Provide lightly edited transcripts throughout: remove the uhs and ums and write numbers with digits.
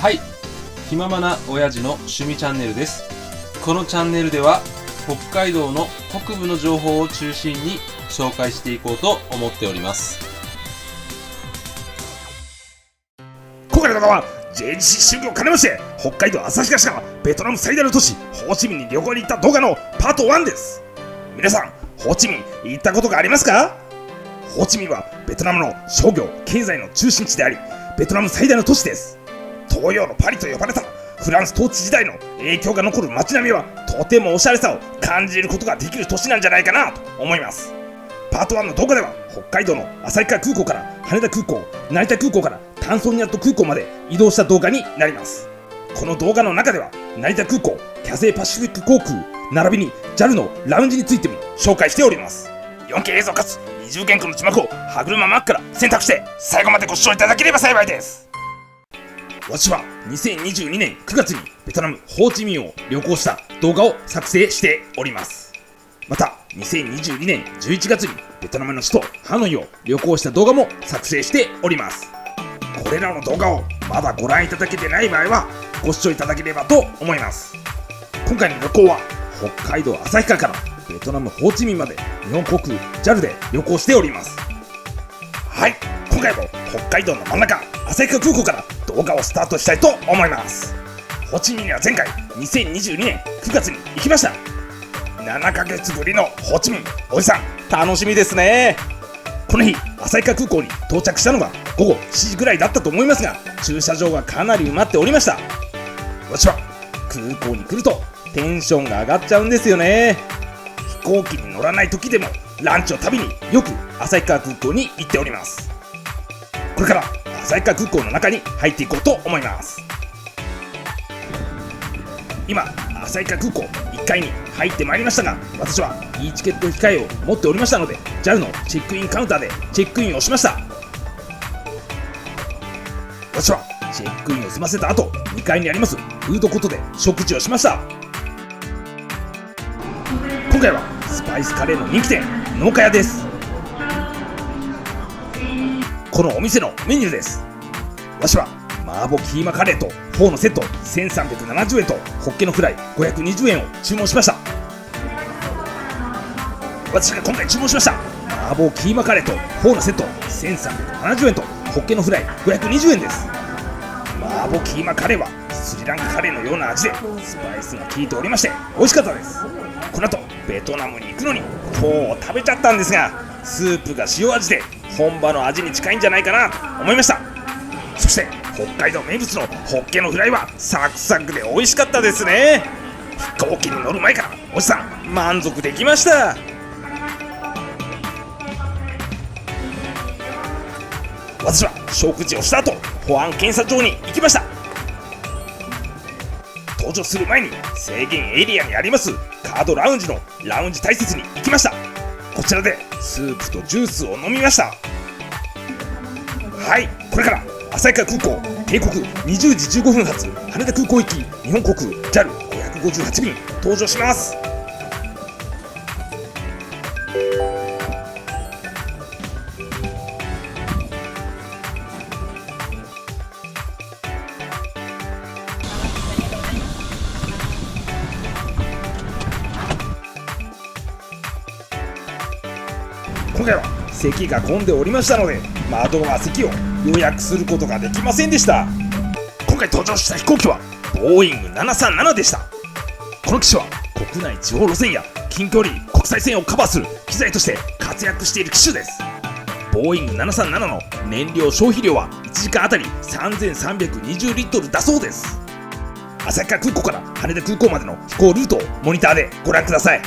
はい、気ままな親父の趣味チャンネルです。このチャンネルでは北海道の北部の情報を中心に紹介していこうと思っております。今回の動画は JGC 春季を兼ねまして北海道旭川市からベトナム最大の都市ホーチミンに旅行に行った動画のパート1です。皆さん、ホーチミン行ったことがありますか？ホーチミンはベトナムの商業・経済の中心地であり、ベトナム最大の都市です。東洋のパリと呼ばれたフランス統治時代の影響が残る街並みはとてもおしゃれさを感じることができる都市なんじゃないかなと思います。パート1の動画では北海道の旭川空港から羽田空港、成田空港からタンソニアット空港まで移動した動画になります。この動画の中では成田空港、キャセイパシフィック航空並びに JAL のラウンジについても紹介しております。 4K 映像かつ20言語の字幕を歯車マークから選択して最後までご視聴いただければ幸いです。私は2022年9月にベトナムホーチミンを旅行した動画を作成しております。また2022年11月にベトナムの首都ハノイを旅行した動画も作成しております。これらの動画をまだご覧いただけてない場合はご視聴いただければと思います。今回の旅行は北海道旭川からベトナムホーチミンまで日本航空 JAL で旅行しております。はい、今回も北海道の真ん中旭川空港から動画をスタートしたいと思います。ホーチミンには前回2022年9月に行きました。7ヶ月ぶりのホーチミン、おじさん楽しみですね。この日旭川空港に到着したのが午後7時ぐらいだったと思いますが、駐車場がかなり埋まっておりました。私は空港に来るとテンションが上がっちゃうんですよね。飛行機に乗らない時でもランチを食べによく旭川空港に行っております。これから旭川空港の中に入っていこうと思います。今旭川空港1階に入ってまいりましたが、私は e チケット控えを持っておりましたので JAL のチェックインカウンターでチェックインをしました。私はチェックインを済ませた後2階にありますフードコートで食事をしました。今回はスパイスカレーの人気店農家屋です。このお店のメニューです。私は麻婆キーマカレーとフォーのセット1370円とホッケのフライ520円を注文しました。私が今回注文しました麻婆キーマカレーとフォーのセット1370円とホッケのフライ520円です。麻婆キーマカレーはスリランカカレーのような味でスパイスが効いておりまして美味しかったです。この後ベトナムに行くのにフォーを食べちゃったんですが、スープが塩味で本場の味に近いんじゃないかなと思いました。そして北海道名物のホッケのフライはサクサクで美味しかったですね。飛行機に乗る前からおじさん満足できました。私は食事をした後保安検査場に行きました。搭乗する前に制限エリアにありますカードラウンジのラウンジ大切に行きました。こちらでスープとジュースを飲みました。はい、これから旭川空港定刻20時15分発羽田空港行き日本航空 JAL558 便搭乗します。今回は席が混んでおりましたので窓は席を予約することができませんでした。今回登場した飛行機はボーイング737でした。この機種は国内地方路線や近距離国際線をカバーする機材として活躍している機種です。ボーイング737の燃料消費量は1時間あたり3320リットルだそうです。旭川空港から羽田空港までの飛行ルートをモニターでご覧ください。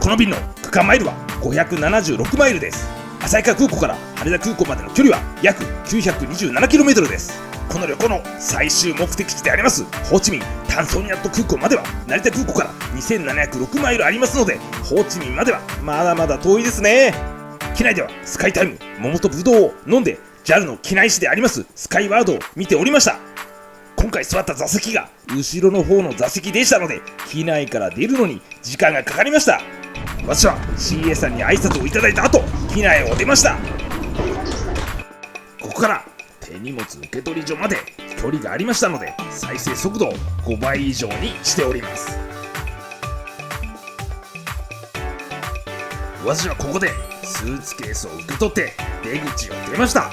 この便の区間マイルは576マイルです。旭川空港から羽田空港までの距離は約 927km です。この旅行の最終目的地でありますホーチミンタンソニアット空港までは成田空港から2706マイルありますので、ホーチミンまではまだまだ遠いですね。機内ではスカイタイム桃とブドウを飲んで JAL の機内誌でありますスカイワードを見ておりました。今回座った座席が後ろの方の座席でしたので機内から出るのに時間がかかりました。私は CA さんに挨拶をいただいた後機内を出ました。ここから手荷物受け取り所まで距離がありましたので、再生速度を5倍以上にしております。私はここでスーツケースを受け取って出口を出ました。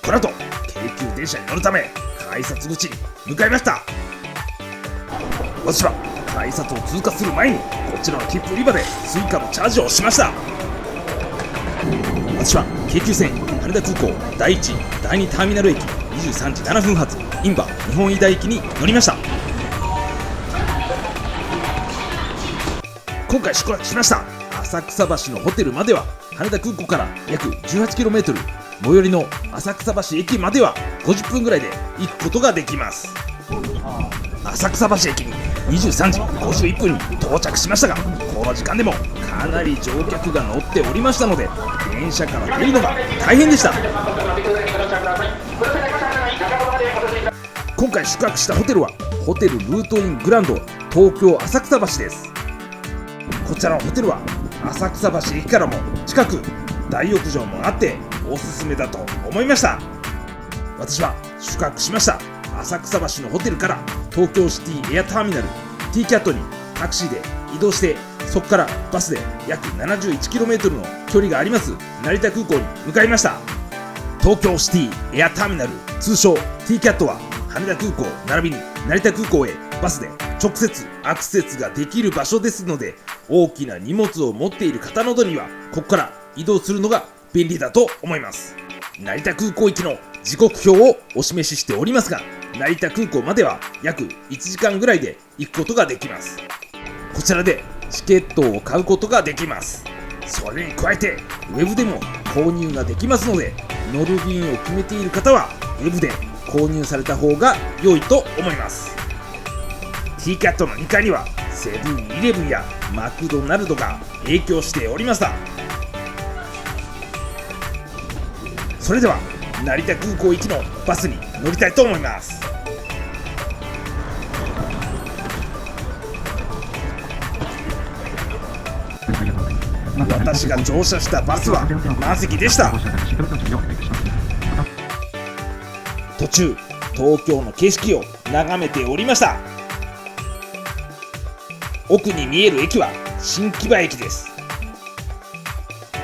この後京急電車に乗るため改札口に向かいました。私は改札を通過する前にこちらの切符売り場でスイカのチャージをしました。私は京急線羽田空港第1第2ターミナル駅23時7分発印旛日本飯田駅に乗りました。今回宿泊しました浅草橋のホテルまでは羽田空港から約 18km、 最寄りの浅草橋駅までは50分ぐらいで行くことができます。浅草橋駅に23時51分に到着しましたが、この時間でもかなり乗客が乗っておりましたので電車から出るのが大変でした。今回宿泊したホテルはホテルルートイングランド東京浅草橋です。こちらのホテルは浅草橋駅からも近く、大浴場もあっておすすめだと思いました。私は宿泊しました浅草橋のホテルから東京シティエアターミナル T キャットにタクシーで移動して、そこからバスで約 71km の距離があります成田空港に向かいました。東京シティエアターミナル通称 T キャットは羽田空港並びに成田空港へバスで直接アクセスができる場所ですので、大きな荷物を持っている方などにはここから移動するのが便利だと思います。成田空港行きの時刻表をお示ししておりますが、成田空港までは約1時間ぐらいで行くことができます。こちらでチケットを買うことができます。それに加えてウェブでも購入ができますので、乗る便を決めている方はウェブで購入された方が良いと思います。 T キャットの2階にはセブンイレブンやマクドナルドが影響しておりました。それでは成田空港行きのバスに乗りたいと思います。私が乗車したバスは満席でした。途中東京の景色を眺めておりました。奥に見える駅は新木場駅です。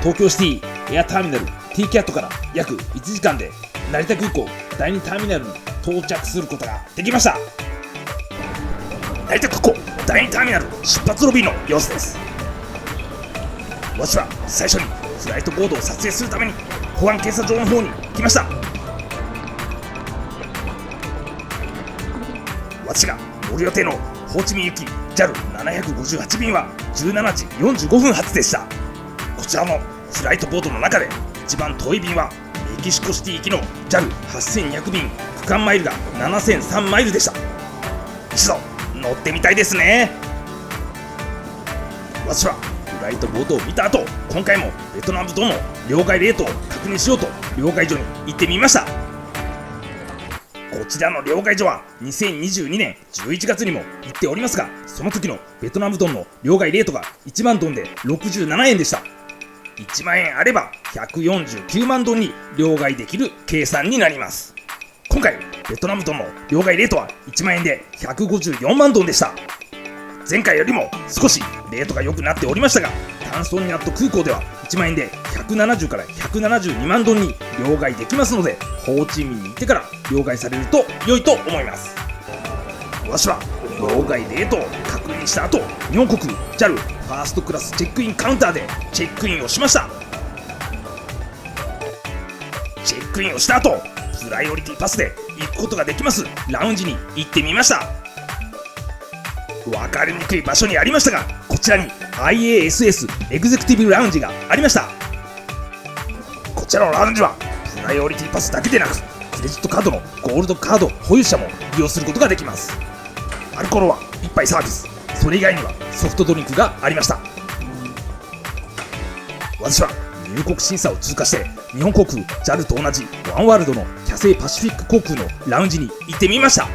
東京シティエアターミナル T キャットから約1時間で成田空港第2ターミナルに到着することができました。成田空港第2ターミナル出発ロビーの様子です。私は最初にフライトボードを撮影するために保安検査場の方に来ました。私が乗る予定のホーチミン行き JAL758 便は17時45分発でした。こちらのフライトボードの中で一番遠い便はメキシコシティ行きの JAL8200 便、区間マイルが7003マイルでした。一度乗ってみたいですね。私はフライトボードを見た後、今回もベトナムとの両替レートを確認しようと両替所に行ってみました。こちらの両替所は2022年11月にも行っておりますが、その時のベトナムドンの両替レートが1万ドンで67円でした。1万円あれば149万ドンに両替できる計算になります。今回ベトナムドンの両替レートは1万円で154万ドンでした。前回よりも少しレートが良くなっておりましたが、タンソンニャット空港では1万円で170から172万ドンに両替できますので、ホーチミンに行ってから両替されると良いと思います。私は両替レートを確認した後、日本国 JAL ファーストクラスチェックインカウンターでチェックインをしました。チェックインをした後、プライオリティパスで行くことができますラウンジに行ってみました。分かりにくい場所にありましたが、こちらに IASS エグゼクティブラウンジがありました。こちらのラウンジはプライオリティパスだけでなく、クレジットカードのゴールドカード保有者も利用することができます。アルコールは1杯サービス、それ以外にはソフトドリンクがありました。私は入国審査を通過して日本航空 JAL と同じワンワールドのキャセイパシフィック航空のラウンジに行ってみました。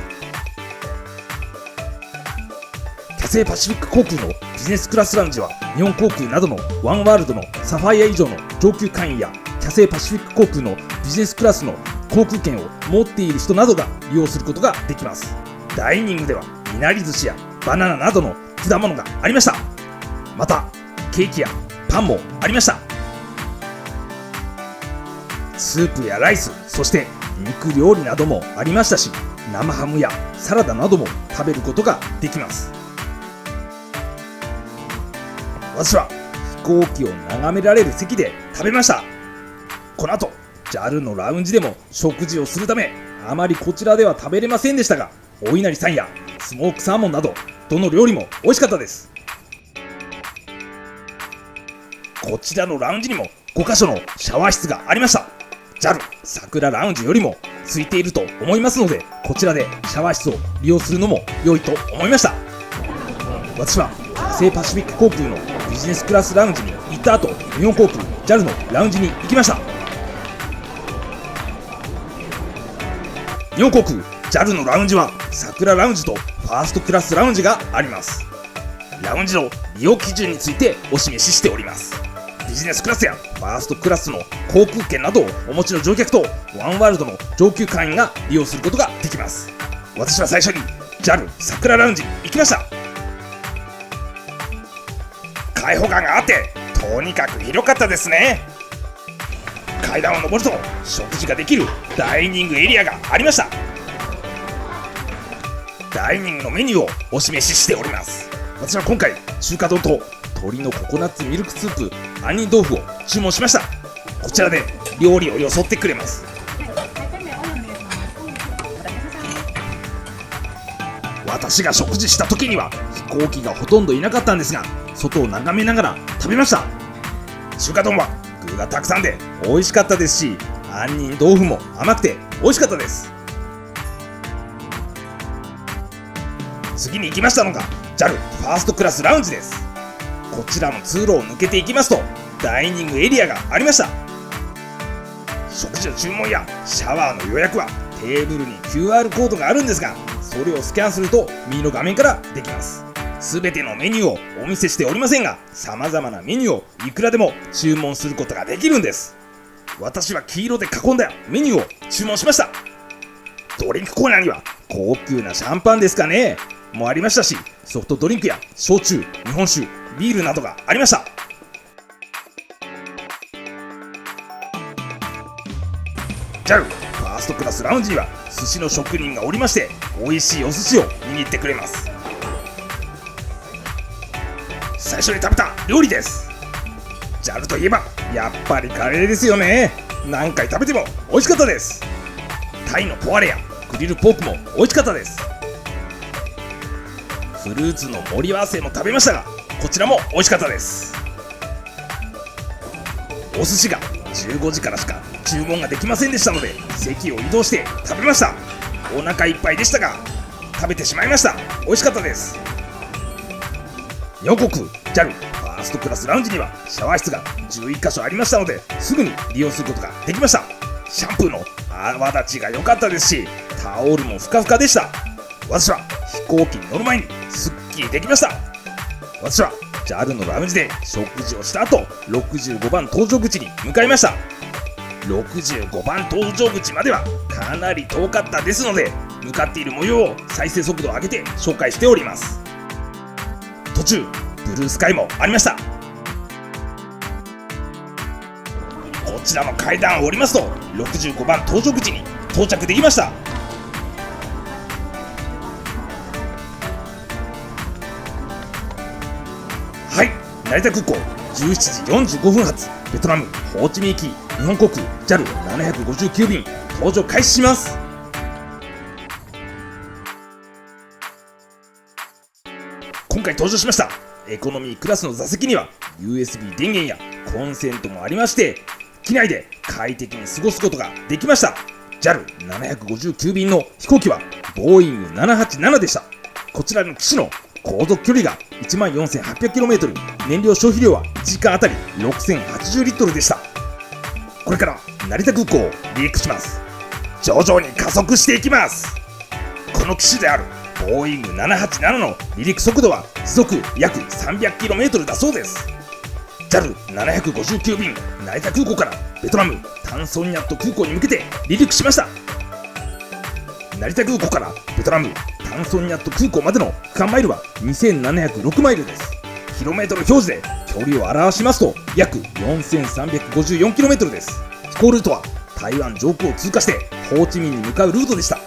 キャセイパシフィック航空のビジネスクラスラウンジは日本航空などのワンワールドのサファイア以上の上級会員やキャセイパシフィック航空のビジネスクラスの航空券を持っている人などが利用することができます。ダイニングではいなり寿司やバナナなどの果物がありました。またケーキやパンもありました。スープやライス、そして肉料理などもありましたし、生ハムやサラダなども食べることができます。私は飛行機を眺められる席で食べました。この後 JAL のラウンジでも食事をするため、あまりこちらでは食べれませんでしたが、お稲荷さんやスモークサーモンなどどの料理も美味しかったです。こちらのラウンジにも5カ所のシャワー室がありました。 JAL 桜ラウンジよりも空いていると思いますので、こちらでシャワー室を利用するのも良いと思いました。私はキャセイパシフィック航空のビジネスクラスラウンジに行った後、日本航空 JAL のラウンジに行きました。日本航空 JAL のラウンジは桜ラウンジとファーストクラスラウンジがあります。ラウンジの利用基準についてお示ししております。ビジネスクラスやファーストクラスの航空券などをお持ちの乗客とワンワールドの上級会員が利用することができます。私は最初に JAL 桜ラウンジに行きました。開放感があってとにかく広かったですね。階段を上ると食事ができるダイニングエリアがありました。ダイニングのメニューをお示ししております。私は今回中華丼と鶏のココナッツミルクスープ杏仁豆腐を注文しました。こちらで料理をよそってくれます。私が食事した時には飛行機がほとんどいなかったんですが、外を眺めながら食べました。中華丼は具がたくさんで美味しかったですし、杏仁豆腐も甘くて美味しかったです。次に行きましたのが JAL ファーストクラスラウンジです。こちらの通路を抜けていきますとダイニングエリアがありました。食事の注文やシャワーの予約はテーブルに QR コードがあるんですが、それをスキャンすると右の画面からできます。すべてのメニューをお見せしておりませんが、様々なメニューをいくらでも注文することができるんです。私は黄色で囲んだメニューを注文しました。ドリンクコーナーには高級なシャンパンですかねもありましたし、ソフトドリンクや焼酎、日本酒、ビールなどがありました。JAL ファーストクラスラウンジには寿司の職人がおりまして、美味しいお寿司を握ってくれます。最初に食べた料理です。 JAL といえばやっぱりカレーですよね。何回食べても美味しかったです。タイのポワレやグリルポークも美味しかったです。フルーツの盛り合わせも食べましたが、こちらも美味しかったです。お寿司が15時からしか注文ができませんでしたので、席を移動して食べました。お腹いっぱいでしたが食べてしまいました。美味しかったです。日本航空 JAL ファーストクラスラウンジにはシャワー室が11カ所ありましたので、すぐに利用することができました。シャンプーの泡立ちが良かったですし、タオルもふかふかでした。私は飛行機に乗る前にすっきりできました。私は JAL のラウンジで食事をした後、65番搭乗口に向かいました。65番搭乗口まではかなり遠かったですので、向かっている模様を再生速度を上げて紹介しております。途中ブルースカイもありました。こちらの階段を降りますと65番搭乗口に到着できました。はい、成田空港17時45分発ベトナムホーチミン行き日本航空 JAL759 便搭乗開始します。今回登場しましたエコノミークラスの座席には USB 電源やコンセントもありまして、機内で快適に過ごすことができました。 JAL759 便の飛行機はボーイング787でした。こちらの機種の航続距離が 14,800km、 燃料消費量は1時間あたり6080リットルでした。これから成田空港を離陸します。徐々に加速していきます。この機種であるボーイング787の離陸速度は時速約 300km だそうです。 JAL759 便成田空港からベトナムタンソンニャット空港に向けて離陸しました。成田空港からベトナムタンソンニャット空港までの区間マイルは2706マイルです。キロメートル表示で距離を表しますと約 4354km です。飛行ルートは台湾上空を通過してホーチミンに向かうルートでした。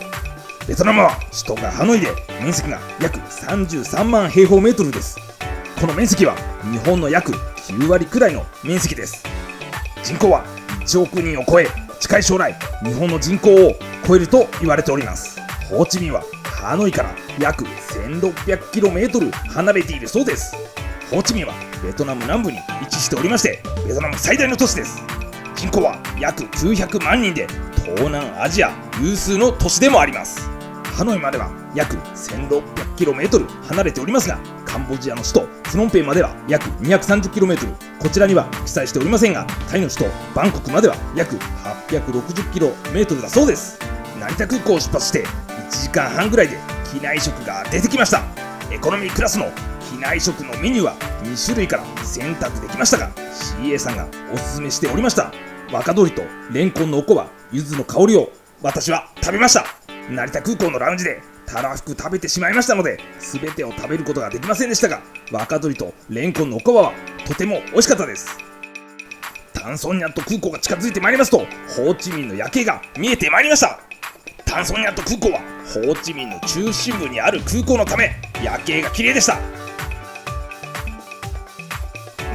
ベトナムは首都がハノイで面積が約33万平方メートルです。この面積は日本の約9割くらいの面積です。人口は1億人を超え、近い将来日本の人口を超えると言われております。ホーチミンはハノイから約 1600km 離れているそうです。ホーチミンはベトナム南部に位置しておりまして、ベトナム最大の都市です。人口は約900万人で東南アジア有数の都市でもあります。ハノイまでは約 1600km 離れておりますが、カンボジアの首都プノンペンまでは約 230km、 こちらには記載しておりませんが、タイの首都バンコクまでは約 860km だそうです。成田空港を出発して1時間半ぐらいで機内食が出てきました。エコノミークラスの機内食のメニューは2種類から選択できましたが、 CA さんがおすすめしておりました若鶏とレンコンのおこわ、柚子の香りを私は食べました。成田空港のラウンジでたらふく食べてしまいましたので、全てを食べることができませんでしたが、若鶏とレンコンのおこわはとても美味しかったです。タンソンニャット空港が近づいてまいりますと、ホーチミンの夜景が見えてまいりました。タンソンニャット空港はホーチミンの中心部にある空港のため夜景が綺麗でした。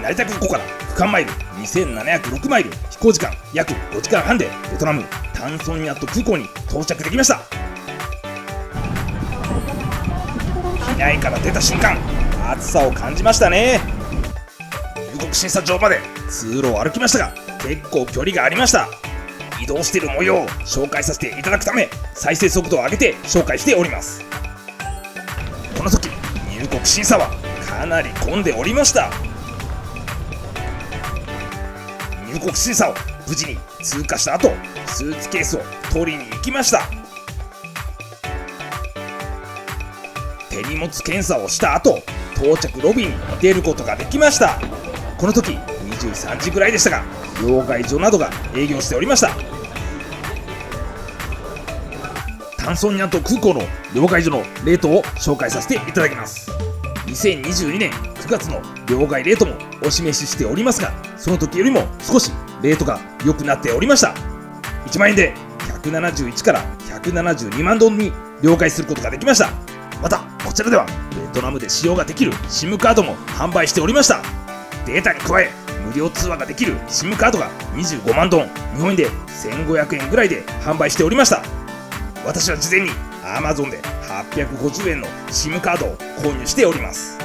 成田空港から区間マイル2706マイル、飛行時間約5時間半でベトナムタンソンニャット空港に到着できました。機内から出た瞬間、暑さを感じましたね。入国審査場まで通路を歩きましたが、結構距離がありました。移動している模様を紹介させていただくため、再生速度を上げて紹介しております。この時入国審査はかなり混んでおりました。入国審査を無事に通過した後、スーツケースを取りに行きました。手荷物検査をした後、到着ロビーに出ることができました。この時23時ぐらいでしたが、両替所などが営業しておりました。タンソンニャット空港の両替所のレートを紹介させていただきます。2022年9月の両替レートもお示ししておりますが、その時よりも少しレートが良くなっておりました。1万円で171から172万ドンに両替することができました。またこちらではベトナムで使用ができる SIM カードも販売しておりました。データに加え無料通話ができる SIM カードが25万ドン、日本円で1500円ぐらいで販売しておりました。私は事前に Amazon で850円の SIM カードを購入しております。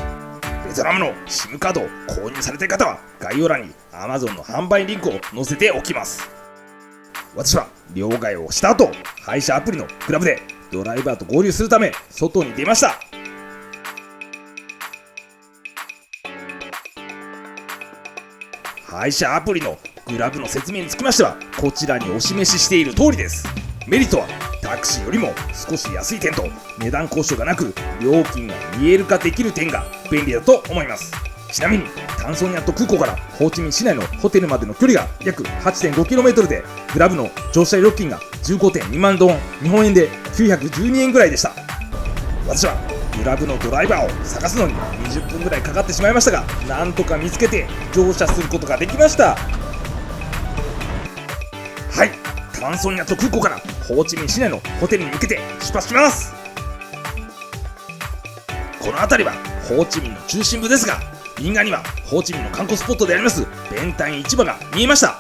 ベトナムの SIM カードを購入されたい方は概要欄に Amazon の販売リンクを載せておきます。私は両替をした後、配車アプリのクラブでドライバーと合流するため外に出ました。配車アプリのグラブの説明につきましては、こちらにお示ししている通りです。メリットはタクシーよりも少し安い点と、値段交渉がなく料金が見える化できる点が便利だと思います。ちなみにタンソンニャット空港からホーチミン市内のホテルまでの距離が約 8.5km で、グラブの乗車料金が 15.2 万ドン、日本円で912円ぐらいでした。私はグラブのドライバーを探すのに20分ぐらいかかってしまいましたが、なんとか見つけて乗車することができました。はい、タンソンニャット空港からホーチミン市内のホテルに向けて出発します。この辺りはホーチミンの中心部ですが、右側にはホーチミンの観光スポットでありますベンタン市場が見えました。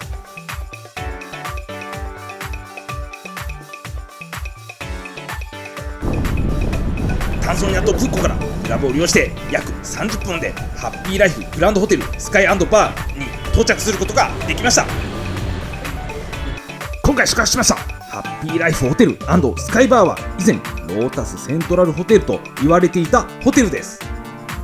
タンソンニャット空港からグラブを利用して約30分でハッピーライフグランドホテルスカイ&バーに到着することができました。今回宿泊しましたハッピーライフホテル&スカイバーは、以前ロータスセントラルホテルと言われていたホテルです。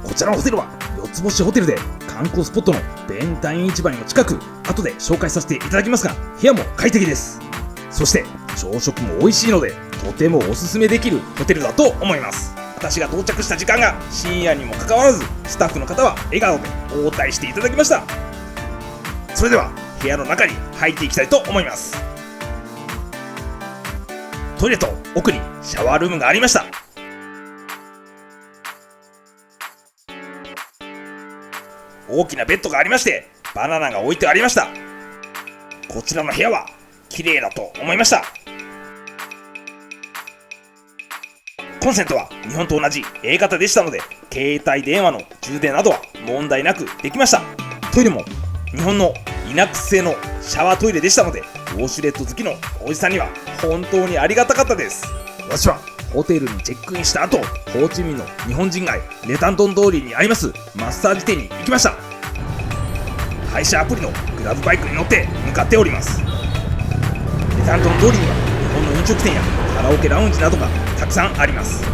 こちらのホテルは4つ星ホテルで、観光スポットのベンタン市場にも近く、後で紹介させていただきますが、部屋も快適です。そして朝食も美味しいので、とてもおすすめできるホテルだと思います。私が到着した時間が深夜にもかかわらず、スタッフの方は笑顔で応対していただきました。それでは部屋の中に入っていきたいと思います。トイレと奥にシャワールームがありました。大きなベッドがありまして、バナナが置いてありました。こちらの部屋は綺麗だと思いました。コンセントは日本と同じ A 型でしたので、携帯電話の充電などは問題なくできました。トイレも日本のイナックス製のシャワートイレでしたので、ウォシュレット好きのおじさんには本当にありがたかったです。私はホテルにチェックインした後、ホーチミンの日本人街レタントン通りにありますマッサージ店に行きました。配車アプリのグラブバイクに乗って向かっております。レタントン通りには日本の飲食店やカラオケラウンジなどがたくさんあります。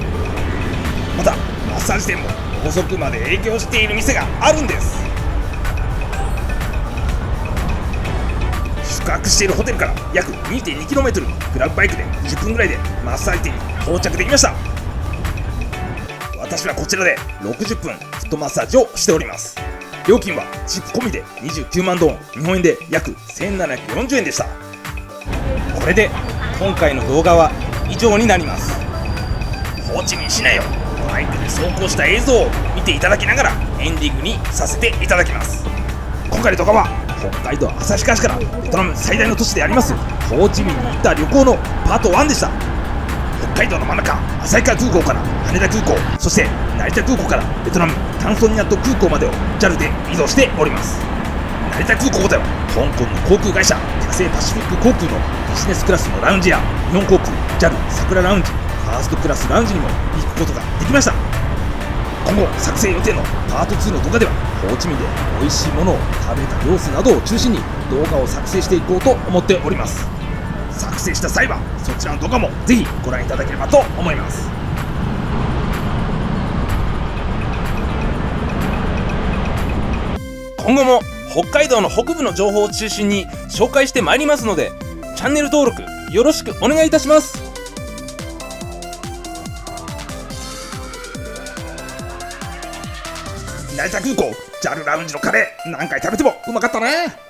またマッサージ店も遅くまで営業している店があるんです。宿泊しているホテルから約 2.2km グラブバイクで10分ぐらいでマッサージ店に到着できました。私はこちらで60分フットマッサージをしております。料金はチップ込みで29万ドン、日本円で約1740円でした。これで今回の動画は以上になります。ホーチミン市内をバイクで走行した映像を見ていただきながらエンディングにさせていただきます。今回の動画は北海道旭川市からベトナム最大の都市でありますホーチミンに行った旅行のパート1でした。北海道の真ん中旭川空港から羽田空港、そして成田空港からベトナムタンソンニャット空港までを JAL で移動しております。成田空港では香港の航空会社キャセイパシフィック航空のビジネスクラスのラウンジや日本航空 JAL 桜ラウンジ、ファーストクラスラウンジにも行くことができました。今後作成予定のパート2の動画ではホーチミンで美味しいものを食べた様子などを中心に動画を作成していこうと思っております。作成した際はそちらの動画もぜひご覧いただければと思います。今後も北海道の北部の情報を中心に紹介してまいりますので、チャンネル登録よろしくお願いいたします。成田空港 JAL ラウンジのカレー何回食べてもうまかったね。